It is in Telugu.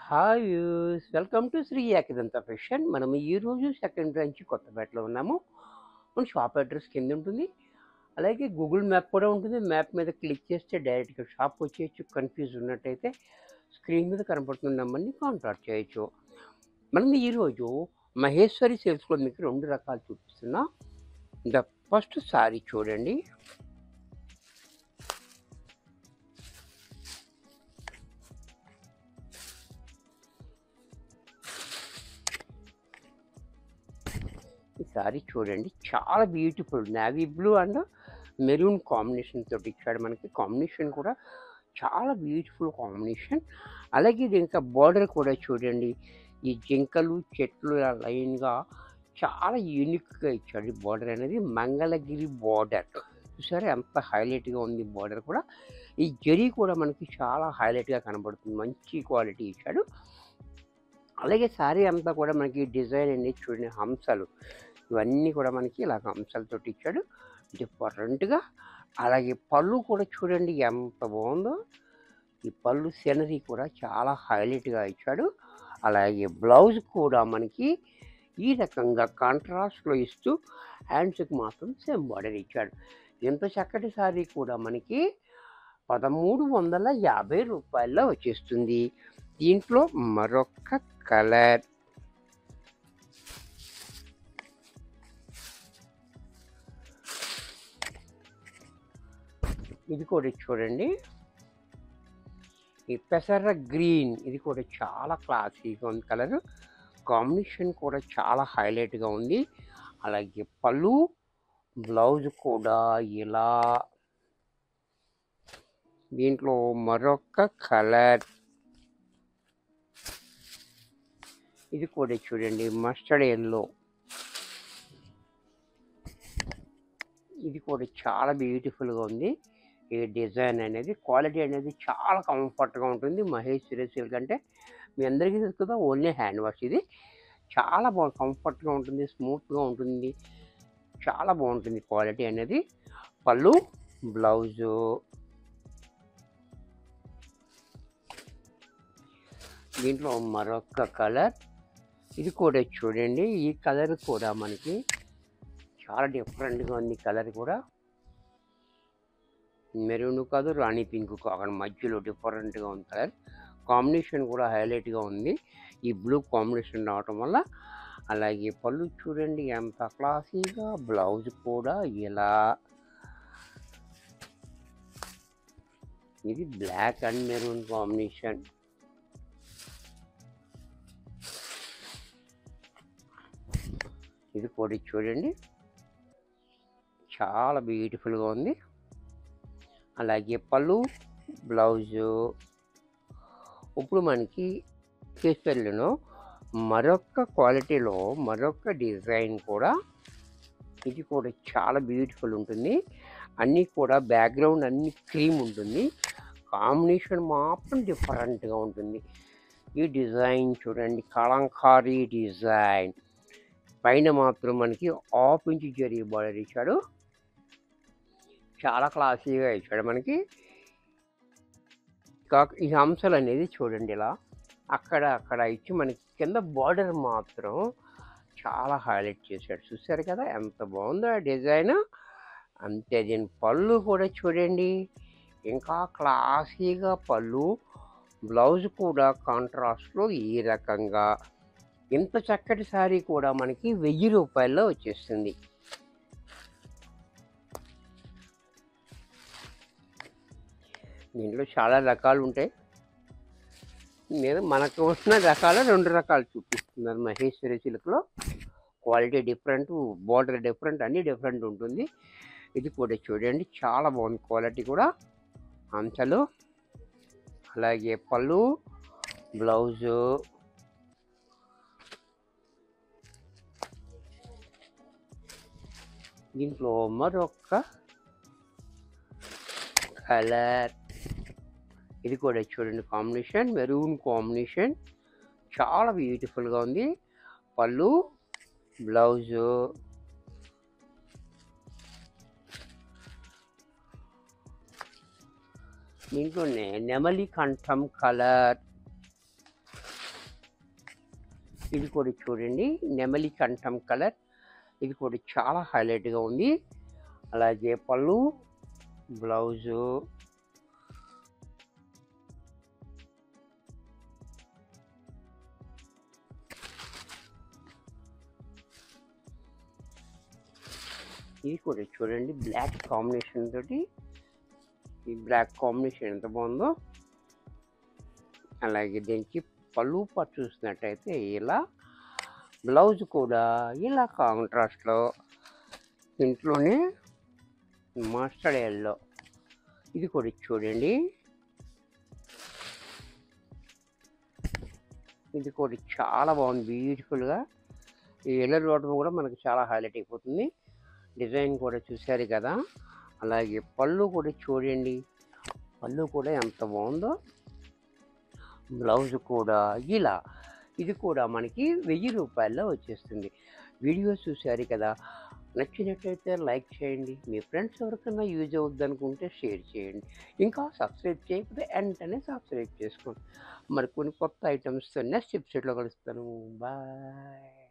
Hi views welcome to Shri Ekadanta fashion. మనం ఈరోజు సెకండ్ బ్రాంచ్ కొత్తపేటలో ఉన్నాము. మన షాప్ అడ్రస్ కింద ఉంటుంది. అలాగే గూగుల్ మ్యాప్ కూడా ఉంటుంది. మ్యాప్ మీద క్లిక్ చేస్తే డైరెక్ట్గా షాప్ వచ్చేయచ్చు. కన్ఫ్యూజ్ ఉన్నట్టయితే స్క్రీన్ మీద కనపడుతున్న నెంబర్ని కాంటాక్ట్ చేయొచ్చు. మనం ఈరోజు మహేశ్వరి సేల్స్లో మీకు 2 రకాలు చూపిస్తున్నా. ద ఫస్ట్ సారీ చూడండి. ఈ సారీ చూడండి, చాలా beautiful navy blue and maroon combination తోటి ఇచ్చాడు. మనకి కాంబినేషన్ కూడా చాలా బ్యూటిఫుల్ కాంబినేషన్. అలాగే దీనికి బార్డర్ కూడా చూడండి, ఈ జింకలు చెట్లు ఇలా లైన్గా చాలా యూనిక్గా ఇచ్చాడు. ఈ బార్డర్ అనేది మంగళగిరి బార్డర్ చూసారా, ఎంత హైలైట్గా ఉంది బార్డర్ కూడా. ఈ జరీ కూడా మనకి చాలా హైలైట్గా కనబడుతుంది, మంచి క్వాలిటీ ఇచ్చాడు. అలాగే శారీ అంతా కూడా మనకి డిజైన్ అనేది చూడండి, హంసలు ఇవన్నీ కూడా మనకి ఇలాగ హంసలతో ఇచ్చాడు డిఫరెంట్గా. అలాగే పళ్ళు కూడా చూడండి ఎంత బాగుందో. ఈ పళ్ళు సీనరీ కూడా చాలా హైలైట్గా ఇచ్చాడు. అలాగే బ్లౌజ్ కూడా మనకి ఈ రకంగా కాంట్రాస్ట్లో ఇస్తూ హ్యాండ్స్కి మాత్రం సేమ్ బార్డర్ ఇచ్చాడు. ఎంత చక్కటి శారీ కూడా మనకి 1350 రూపాయల్లో వచ్చేస్తుంది. దీంట్లో మరొక కలర్, ఇది కూడా చూడండి, ఈ పెసర గ్రీన్, ఇది కూడా చాలా క్లాసీగా ఉంది. కలర్ కాంబినేషన్ కూడా చాలా హైలైట్గా ఉంది. అలాగే పళ్ళు బ్లౌజ్ కూడా ఇలా. దీంట్లో మరొక కలర్, ఇది కూడా చూడండి మస్టర్డ్ ఎల్లో, ఇది కూడా చాలా బ్యూటిఫుల్గా ఉంది. ఈ డిజైన్ అనేది క్వాలిటీ అనేది చాలా కంఫర్ట్గా ఉంటుంది. మహేశ్వరి సిల్క్ అంటే మీ అందరికీ తెలుసు కదా, ఓన్లీ హ్యాండ్ వాష్. ఇది చాలా బాగుంది, కంఫర్ట్గా ఉంటుంది, స్మూత్గా ఉంటుంది, చాలా బాగుంటుంది క్వాలిటీ అనేది. పళ్ళు బ్లౌజు, దీంట్లో మరొక కలర్, ఇది కూడా చూడండి. ఈ కలర్ కూడా మనకి చాలా డిఫరెంట్గా ఉంది. కలర్ కూడా మెరూన్ కాదు, రాణి పింక్ కాదు, మధ్యలో డిఫరెంట్గా ఉంది. కలర్ కాంబినేషన్ కూడా హైలైట్గా ఉంది, ఈ బ్లూ కాంబినేషన్ రావటం వల్ల. అలాగే పళ్ళు చూడండి ఎంత క్లాసీగా, బ్లౌజ్ కూడా ఇలా. ఇది బ్లాక్ అండ్ మెరూన్ కాంబినేషన్. ఇది కూడా చూడండి చాలా బ్యూటిఫుల్గా ఉంది. అలాగే పళ్ళు బ్లౌజు. ఇప్పుడు మనకి కేసరిలో మరొక క్వాలిటీలో మరొక డిజైన్ కూడా, ఇది కూడా చాలా బ్యూటిఫుల్ ఉంటుంది. అన్నీ కూడా బ్యాక్గ్రౌండ్ అన్ని క్రీమ్ ఉంటుంది, కాంబినేషన్ మాత్రం డిఫరెంట్గా ఉంటుంది. ఈ డిజైన్ చూడండి, కలంకారీ డిజైన్. పైన మాత్రం మనకి 1/2 ఇంచ్ జరీ బార్డర్ ఇచ్చాడు, చాలా క్లాసీగా ఇచ్చాడు మనకి. ఈ హంసలు అనేది చూడండి ఇలా అక్కడ అక్కడ ఇచ్చి మనకి కింద బార్డర్ మాత్రం చాలా హైలైట్ చేశాడు. చూసారు కదా ఎంత బాగుందో ఆ డిజైన్. అంతే, దీని పళ్ళు కూడా చూడండి ఇంకా క్లాసీగా పళ్ళు, బ్లౌజ్ కూడా కాంట్రాస్ట్లో ఈ రకంగా. ఇంత చక్కటి శారీ కూడా మనకి 1000 రూపాయల్లో వచ్చేస్తుంది. దీంట్లో చాలా రకాలు ఉంటాయి, నేను మనకు వచ్చిన రకాల 2 రకాలు చూపిస్తున్నాను. మహేశ్వరి సిల్క్లో క్వాలిటీ డిఫరెంట్, బార్డర్ డిఫరెంట్, అన్నీ డిఫరెంట్ ఉంటుంది. ఇది కూడా చూడండి చాలా బాగుంది క్వాలిటీ కూడా. అంచలు అలాగే పళ్ళు బ్లౌజు. దీంట్లో మరొక కలర్, ఇది కూడా చూడండి కాంబినేషన్ మెరూన్ కాంబినేషన్, చాలా బ్యూటిఫుల్గా ఉంది. పళ్ళు బ్లౌజు. దీంట్లోనే నెమలి కంఠం కలర్, ఇది కూడా చూడండి నెమలి కంఠం కలర్, ఇది కూడా చాలా హైలైట్గా ఉంది. అలాగే పళ్ళు, బ్లౌజు, ఇది కూడా చూడండి బ్లాక్ కాంబినేషన్ తోటి, ఈ బ్లాక్ కాంబినేషన్ ఎంత బాగుందో. అలాగే దీనికి పళ్ళు పాటు చూసినట్టయితే ఇలా, బ్లౌజ్ కూడా ఇలా కాంట్రాస్ట్లో, ఇంట్లోనే మస్టర్డ్ ఎల్లో. ఇది కూడా చూడండి, ఇది కూడా చాలా బాగుంది బ్యూటిఫుల్గా. ఈ ఎల్లో రావడం కూడా మనకు చాలా హైలైట్ అయిపోతుంది. డిజైన్ కూడా చూశారు కదా. అలాగే పళ్ళు కూడా చూడండి, పళ్ళు కూడా ఎంత బాగుందో. బ్లౌజ్ కూడా ఇలా, ఇది కూడా మనకి 1000 రూపాయల్లో వచ్చేస్తుంది. వీడియో చూశారు కదా, నచ్చినట్లయితే లైక్ చేయండి, మీ ఫ్రెండ్స్ ఎవరికైనా యూజ్ అవుద్ది అనుకుంటే షేర్ చేయండి. ఇంకా సబ్స్క్రైబ్ చేయకపోతే వెంటనే సబ్స్క్రైబ్ చేసుకోండి. మరి కొన్ని కొత్త ఐటమ్స్తో నెక్స్ట్ ఎపిసోడ్లో కలుస్తాను. బాయ్.